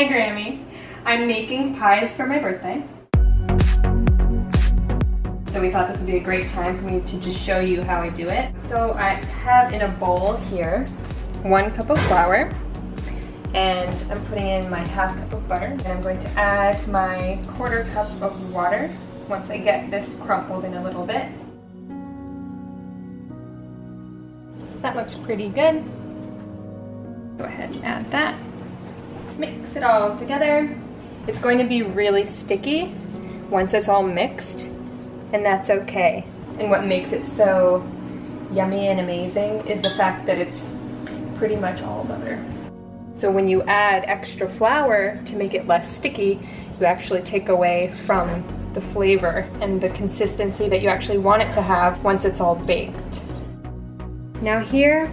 Hi Grammie. I'm making pies for my birthday. So we thought this would be a great time for me to just show you how I do it. So I have in a bowl here 1 cup of flour, and I'm putting in my ½ cup of butter, and I'm going to add my ¼ cup of water once I get this crumpled in a little bit. So that looks pretty good. Go ahead and add that. Mix it all together. It's going to be really sticky once it's all mixed, and that's okay. And what makes it so yummy and amazing is the fact that it's pretty much all butter. So when you add extra flour to make it less sticky, you actually take away from the flavor and the consistency that you actually want it to have once it's all baked. Now here,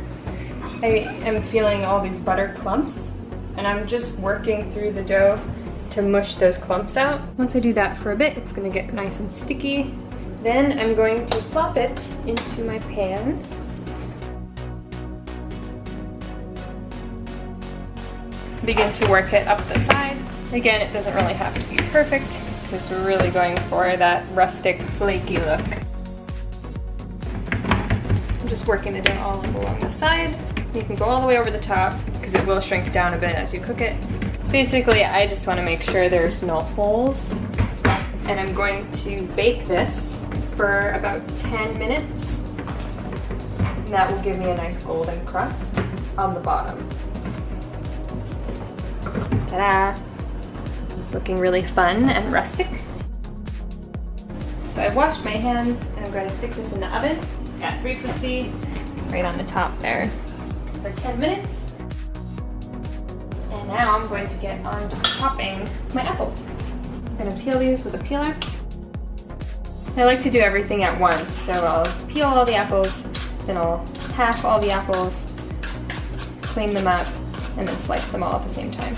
I am feeling all these butter clumps, and I'm just working through the dough to mush those clumps out. Once I do that for a bit, it's gonna get nice and sticky. Then I'm going to plop it into my pan. Begin to work it up the sides. Again, it doesn't really have to be perfect because we're really going for that rustic, flaky look. I'm just working the dough all up along the side. You can go all the way over the top because it will shrink down a bit as you cook it. Basically, I just want to make sure there's no holes, and I'm going to bake this for about 10 minutes. And that will give me a nice golden crust on the bottom. Ta-da! It's looking really fun and rustic. So I've washed my hands, and I'm going to stick this in the oven at 350, right on the top there, for 10 minutes. And now I'm going to get on to chopping my apples. I'm going to peel these with a peeler. I like to do everything at once, so I'll peel all the apples, then I'll half all the apples, clean them up, and then slice them all at the same time.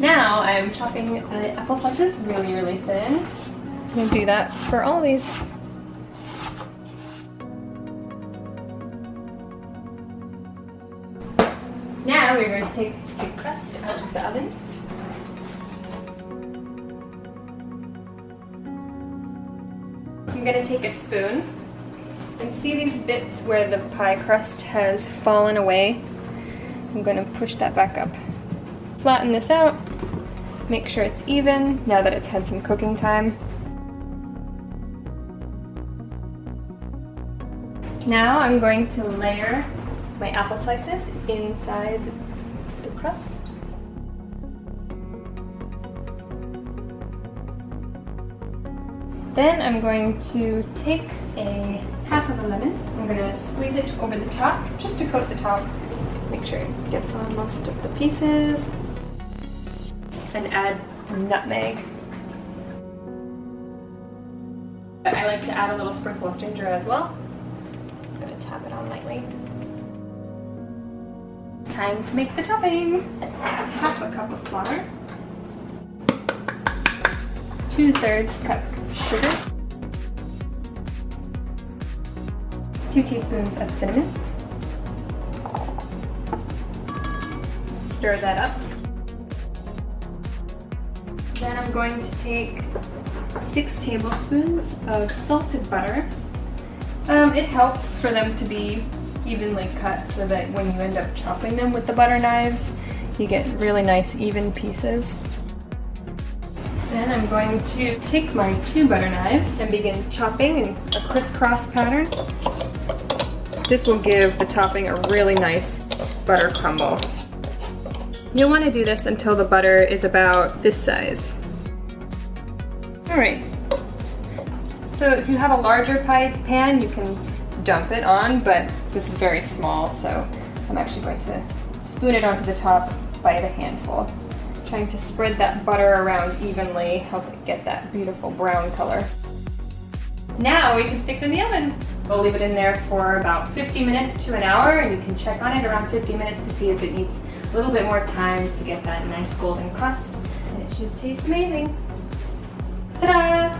Now I'm chopping the apple slices really, really thin. I'm going to do that for all these. Now we're going to take the crust out of the oven. I'm going to take a spoon and see these bits where the pie crust has fallen away. I'm going to push that back up. Flatten this out, make sure it's even now that it's had some cooking time. Now I'm going to layer my apple slices inside the crust. Then I'm going to take a half of a lemon. I'm going to squeeze it over the top, just to coat the top. Make sure it gets on most of the pieces. And add nutmeg. I like to add a little sprinkle of ginger as well. Just going to tap it on lightly. Time to make the topping. Half a cup of flour, 2/3 cup sugar, 2 teaspoons of cinnamon. Stir that up. Then I'm going to take 6 tablespoons of salted butter. It helps for them to be evenly cut so that when you end up chopping them with the butter knives, you get really nice even pieces. Then I'm going to take my 2 butter knives and begin chopping in a crisscross pattern. This will give the topping a really nice butter crumble. You'll want to do this until the butter is about this size. Alright, so if you have a larger pie pan, you can dump it on, but this is very small, so I'm actually going to spoon it onto the top by the handful. Trying to spread that butter around evenly, help it get that beautiful brown color. Now we can stick it in the oven. We'll leave it in there for about 50 minutes to an hour, and you can check on it around 50 minutes to see if it needs a little bit more time to get that nice golden crust, and it should taste amazing. Ta-da!